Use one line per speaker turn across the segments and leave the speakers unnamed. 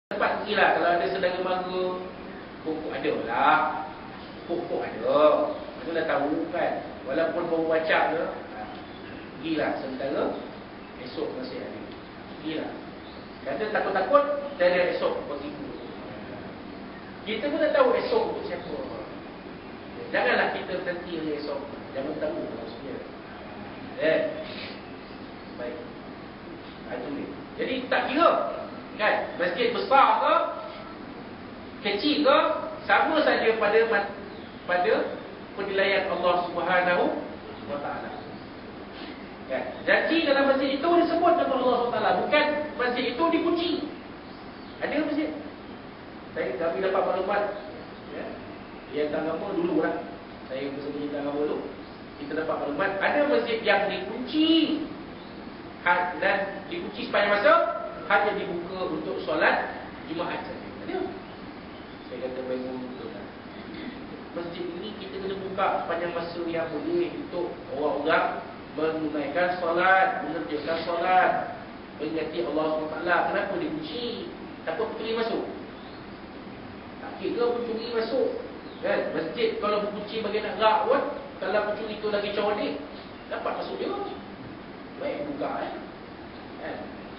Tempat pergilah. Kalau ada saudara mara, pokok ada lah. Pokok ada. Itu dah tahu kan. Walaupun baru baca ke, pergilah sementara esok masih ada. Pergilah. Kata takut-takut, dari esok bertipu. Kita pun dah tahu esok untuk siapa. Janganlah kita berhenti oleh esok. Jangan tahu maksudnya. Baik. Itu dia. Jadi tak kira kan, masjid besar ke kecil ke, sama saja pada penilaian Allah Subhanahu wa taala. Kan? Janji dalam masjid itu disebut nama Allah Subhanahu wa taala, bukan masjid itu dipuji. Ada masjid. Kami dapat maklumat ya. Yang agama dululah. Saya bersama agama dulu. Kita dapat maklumat ada masjid yang dikunci dan dikunci sepanjang masa, hanya dibuka untuk solat Jumaat saja. Ada. Saya kata baik betul kan. Masjid ini kita kena buka sepanjang masa yang boleh untuk orang-orang menunaikan solat, mengerjakan solat, mengingati Allah SWT. Kenapa dikunci? Takut pencuri masuk. Tak kira pencuri masuk kan? Masjid kalau berkunci bagi nak gerak pun, kalau pencuri tu lagi cerdik, dapat masuk dia. Baik buka kan?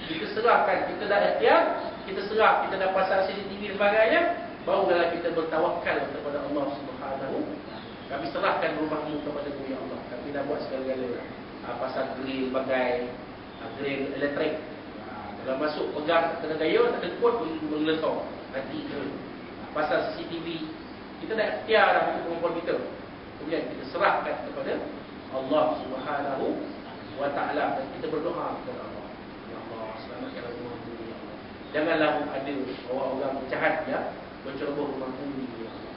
Kita serahkan, kita dah ikhtiar, kita serah, kita dah pasang CCTV dan sebagainya, barulah kita bertawakal kepada Allah Subhanahu. Kami serahkan rumahmu kepada Ya Allah. Kami dah buat segala-galanya. Pasang grill bagai grill elektrik. Kalau masuk pegang kena gaya, tak ada kod mengeletar. Nanti pasang CCTV. Kita dah ikhtiar dah untuk kemampuan kita. Kemudian kita serahkan kepada Allah Subhanahu wa ta'ala, dan kita berdoa kepada Allah. Ya Allah, selamatkanlah rumahmu Ya Allah. Janganlah ada orang-orang jahat ya menceroboh rumahmu Ya Allah.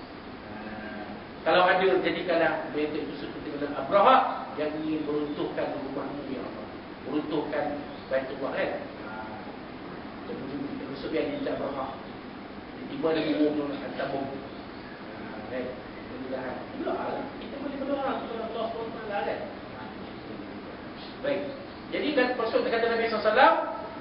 Kalau ada, jadikanlah mereka itu seperti dengan Abraha yang ingin meruntuhkan rumahmu Ya Allah, meruntuhkan Baitullah kan. Kemudian musuh yang dijak Abraha, tiba-tiba ada umum hantar bom. Mudah-mudahan kita boleh berdoa kepada Allah SWT kan. Baik. Jadi kan maksud kata Nabi SAW,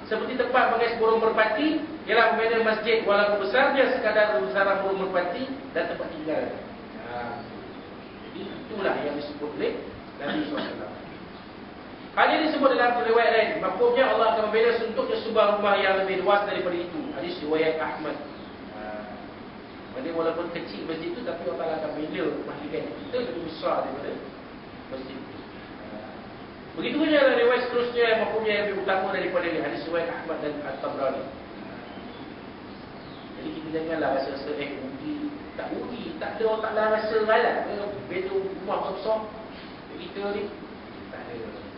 seperti tempat bagi burung merpati, ialah membeda masjid walaupun besar dia sekadar besaran burung merpati dan tempat tinggal. Jadi itulah yang disebut oleh Nabi SAW. Hal ini disebut dalam riwayat lain. Maksudnya Allah akan membeda untuknya sebuah rumah yang lebih luas daripada itu. Hadis riwayat Ahmad. Jadi walaupun kecil masjid itu, tapi Allah akan bela rumah kita lebih besar daripada masjid itu. Begitu saja riwayat seterusnya yang maksudnya yang lebih utama daripada hadis riwayat Ahmad dan At-Tabrani. Jadi kita janganlah rasa-rasa rugi. Tak rugi, tak ada orang taklah rasa galat. Beza rumah besar kita ni tak ada.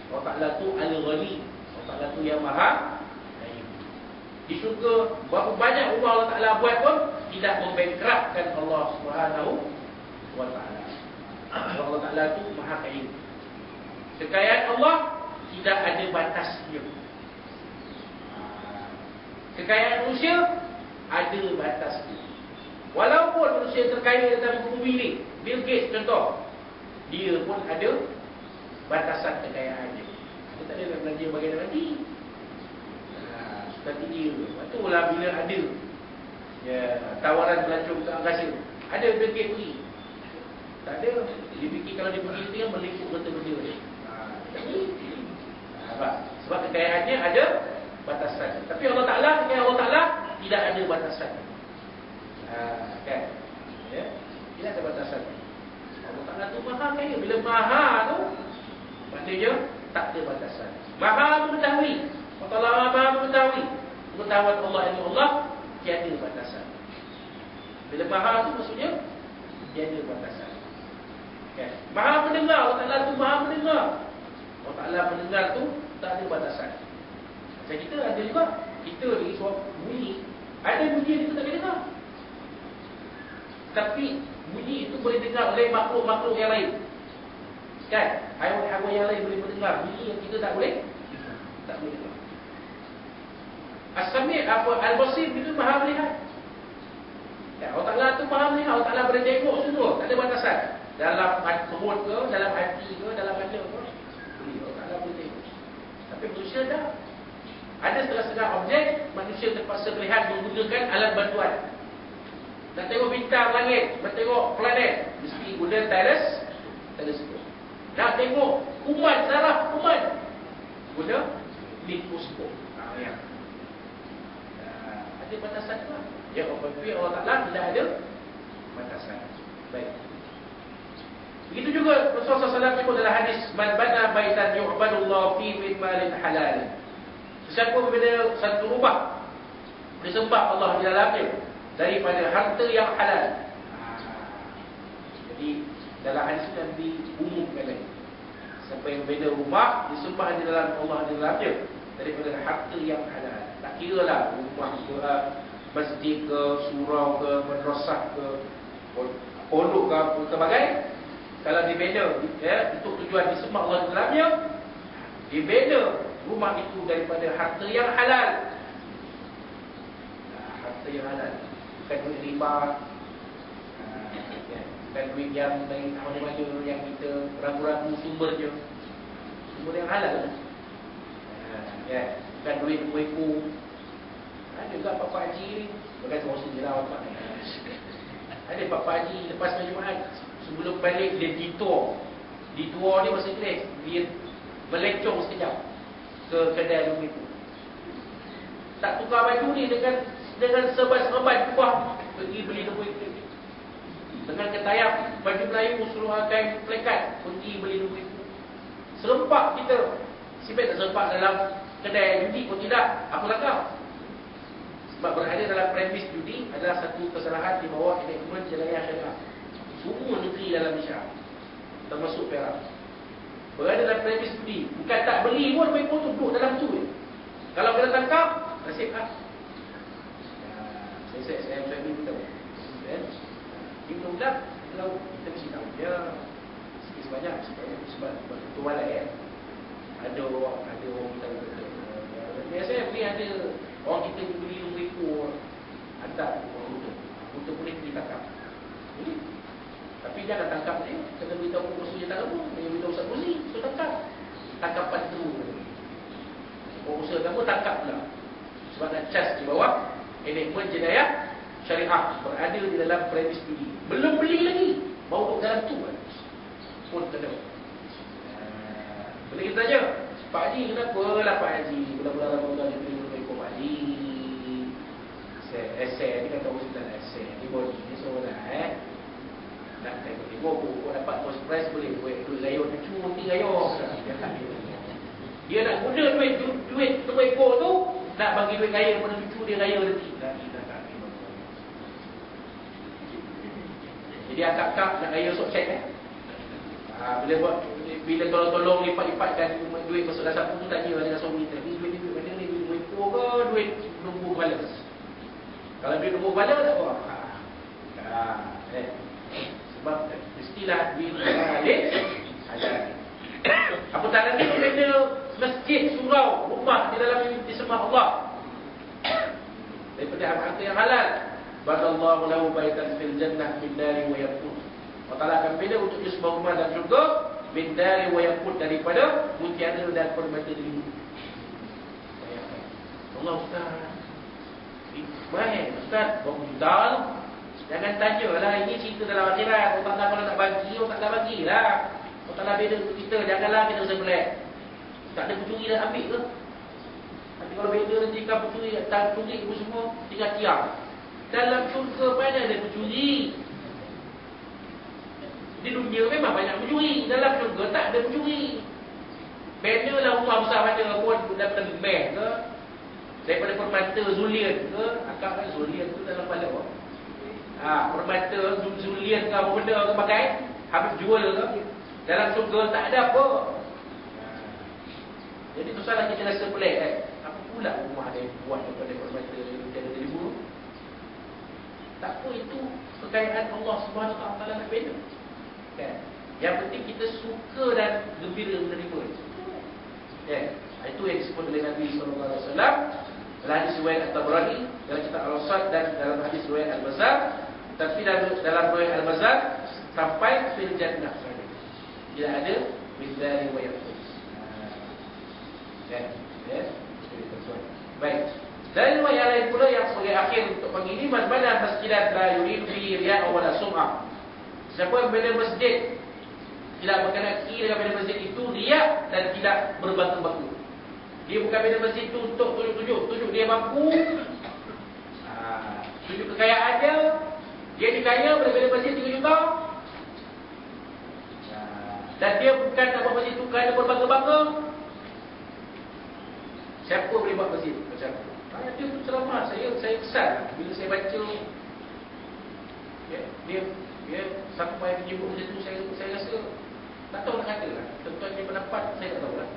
Allah Ta'ala tu Al-Ghani. Allah Ta'ala tu yang maha kaya. Di syurga berapa banyak rumah Allah Ta'ala buat pun tidak membengkrakkan Allah Subhanahu wa ta'ala. Allah Ta'ala tu maha kaya. Kekayaan Allah tidak ada batasnya. Kekayaan manusia ada batasnya. Walaupun manusia terkaya dalam bumi ni, Bill Gates contoh, dia pun ada batasan kekayaannya. Dia tak ada nak belanja bagian nanti. Seperti dia. Itulah bila ada tawaran pelancong ke angkasa, ada Bill Gates pergi. Tak ada. Dia fikir kalau dia pergi dia meliput benda-benda dia. Sebab kekayaannya ada batasan. Tapi Allah Ta'ala, kekayaan Allah Ta'ala tidak ada batasan. Kan? Ya? Tidak ada batasan. Allah Ta'ala tu maha kaya. Bila maha tu, maknanya tak ada batasan. Maha mengetahui. Allah Ta'ala maha mengetahui. Pengetahuan Allah, ilmu Allah tiada batasan. Bila maha tu maksudnya tiada batasan. Kan? Maha mendengar. Allah Ta'ala tu maha mendengar. Allah Ta'ala mendengar tu tak ada batasan. Macam kita ada juga. Kita ni suara bunyi, ada bunyi yang kita tak boleh dengar. Tapi bunyi itu boleh dengar oleh makhluk-makhluk yang lain. Kan? Haiwan-haiwan yang lain boleh mendengar bunyi yang kita tak boleh dengar. As-Sami' Al-Basir itu maha melihat. Ya, Allah Ta'ala tu maha melihat. Allah Ta'ala boleh tengok semua. Tak ada batasan. Dalam perut ke, dalam hati ke, dalam mana ke, Allah Ta'ala boleh tengok. Tapi manusia tak. Ada setengah-setengah objek manusia terpaksa melihat menggunakan alat bantuan. Nak tengok bintang langit, nak tengok planet, mesti guna teleskop. Nak tengok kuman, saraf kuman, guna mikroskop. Ada batasan lah. Ya, Allah Ta'ala tidak ada batasan. Baik. Begitu juga Rasulullah SAW sebut dalam hadis, man bana baitan yu'badullah fi min malin halal. Sesiapa berbina satu rumah disembah Allah di dalamnya daripada harta yang halal. Jadi dalam hadis ini Nabi umumkan lagi, siapa yang berbina rumah disembah di dalam Allah di dalamnya daripada harta yang halal. Tak kira lah rumah ke, masjid ke, surau ke, madrasah ke, pondok ke, apa sebagainya. Kalau dibina untuk tujuan disembah Allah di dalamnya, dibina rumah itu daripada harta yang halal. Harta yang halal, bukan duit riba, bukan duit yang dari mana-mana yang kita ragu-ragu sumbernya. Sumber yang halal. Bukan duit kuih-kuih. Ada juga Pak Haji, bukan semua sendiri lah Pak. Ada Pak Haji lepas Jumaat, sebelum balik dia detour. Detour ni masa Inggeris, dia melencong sekejap ke kedai rumah itu. Tak tukar baju ni dengan serban kubah, pergi beli rumah itu. Dengan ketayap baju Melayu, suruh kain plekat, pergi beli rumah itu. Serempak kita. Siapa tak serempak dalam kedai judi pun tidak, apa langkah? Sebab berada dalam premis judi adalah satu kesalahan di bawah enakmen jenayah syariah. Semua negeri dalam Malaysia, termasuk Perak, berada dalam premis judi. Bukan tak beli pun, mereka pun duduk dalam tu. Kalau kena tangkap, nasib lah. Saya beritahu. Dia mudah-mudahan kalau kita mesti tahu dia sikit sebanyak sebab ketua lah ada orang kita biasanya beli ada orang kita beli RM1,000 hantar untuk boleh ditangkap. Tapi jangan tangkap dia, kena beritahu musuh dia tak apa, dia beritahu Ustaz Muzi, so tangkap. Tangkapan tu orang usaha kamu tangkap pula. Sebab nak cas di bawah enakmen jenayah syariah, berada di dalam premis beli. Belum beli lagi, baru duduk dalam tu pun kena. Boleh kita tanya, Pak Haji kenapa lah Pak Haji bulan-bulan Ramadan dia beli RM1,000 Pak Haji? Aset ni kata orang Sudan, aset ni body ni seorang nak tengok kau dapat first prize boleh buat duit raya cucu nanti raya. Dia nak guna duit RM1,000 tu nak bagi duit raya pada cucu dia raya nanti. Jadi akak-akak nak raya sok cek bila tolong lipat-lipatkan duit masuk dalam sapu tu, tanya dengan suami kita, ni duit mana ni, duit RM1,000 ke duit nombor balas? Kalau duit nombor balas tak apa. Sebab mestilah duit balik ada. Apa tak lagi benda masjid, surau, rumah di dalam disembah Allah daripada harta yang halal. Badallahu lahu baitan fil jannah min dari wa yakut. Allah Ta'ala akan bina untuk dia sebuah rumah dalam syurga min dari wa yakut, daripada mutiara dan permata biru. Allah Ustaz, baik Ustaz, berhutang. Jangan tanya lah, ini cerita dalam akhirat. Allah Ta'ala kalau nak bagi, Allah Ta'ala bagilah. Allah Ta'ala bina untuk kita, janganlah kita rasa pelik. Tak ada pencuri dah ambil ke? Nanti kalau bina nanti kan pencuri, tak pencuri itu semua tinggal tiang. Dalam syurga mana ada pencuri? Di dunia memang banyak pencuri, dalam syurga tak ada pencuri. Banner lah rumah besar mana pun daripada bank ke, daripada permata Zulian ke, akak kan Zulian tu dalam kepala apa? Permata Zulian ke apa benda ke pakai, habis jual ke, dalam syurga tak ada apa. Jadi tu salah kita rasa pelik kan. Apa pula rumah dia buat daripada permata dari bulu? Tak apa, itu kekayaan Allah Subhanahu Wa Taala nak bina. Kan? Yang penting kita suka dan gembira menerima. Itu yang disebut oleh Nabi sallallahu alaihi wasallam dalam hadis riwayat At-Tabrani, dalam kitab Al-Awsat, dan dalam hadis riwayat Al-Bazzar. Tapi dalam riwayat Al-Bazzar sampai fil jannah saja. Tidak ada min dari wa yakut. Jadi tuan Baik. Dan yang lain pula yang sebagai akhir untuk pagi ini, mana masjidan la yuridu bi riya' wa la sum'ah. Siapa yang bina masjid tidak berkenaan dengan bina masjid itu riya' dan tidak berbangga-bangga. Dia bukan bina masjid itu untuk tunjuk dia mampu, tunjuk kekayaan dia. Dia dikaya berbina masjid 3 juta. Dan dia bukan nak buat masjid itu kerana berbangga-bangga. Siapa boleh buat masjid macam tu? Dia tu ceramah, saya kesal bila saya baca dia sampai menyebut macam tu. Saya rasa tak tahu nak kata lah. Tentuan dia pendapat, saya tak tahu lah.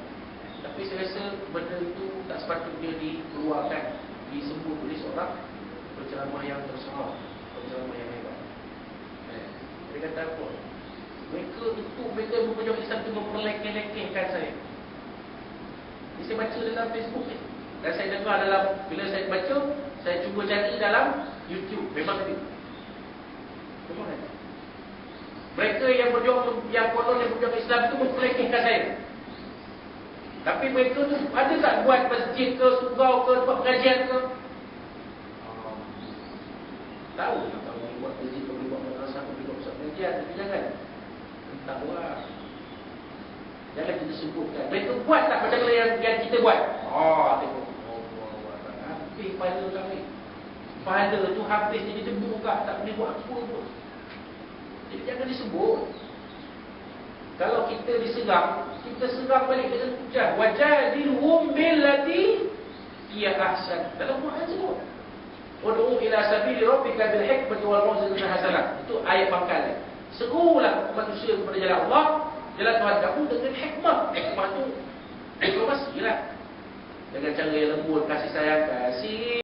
Tapi saya rasa benda itu tak sepatutnya dikeluarkan, disebut oleh seorang penceramah yang tersohor, penceramah yang hebat. Dia kata apa? Mereka mempunyai Islam itu memperlekeh-lekehkan saya. Ini saya baca dalam Facebook ni. Dan saya dengar bila saya baca, saya cuba cari dalam YouTube. Memang ada. Mereka yang konon yang berjuang Islam itu memperlekehkan saya. Tapi mereka tu ada tak buat masjid ke, surau ke, tempat pengajian ke? Tahu tak tahu boleh buat masjid, boleh buat madrasah, boleh buat pusat pengajian. Tapi jangan tak buat. Jangan kita sebutkan. Mereka buat tak macam mana yang kita buat? Tengok. Habis pada kami. Pada tu habis jadi debu kak. Tak boleh buat apa pun. Jadi jangan disebut. Kalau kita diserang, kita serang balik dengan hujah. Wajadilhum billati hiya ahsan. Dalam Quran sebut. Ud'u ila sabili rabbika bil hikmati wal mau'izatil hasanah. Itu ayat pangkal. Serulah manusia kepada jalan Allah, jalan Tuhan kamu dengan hikmah. Hikmah tu diplomasi lah. Dengan cara yang lembut, kasih sayang, kasih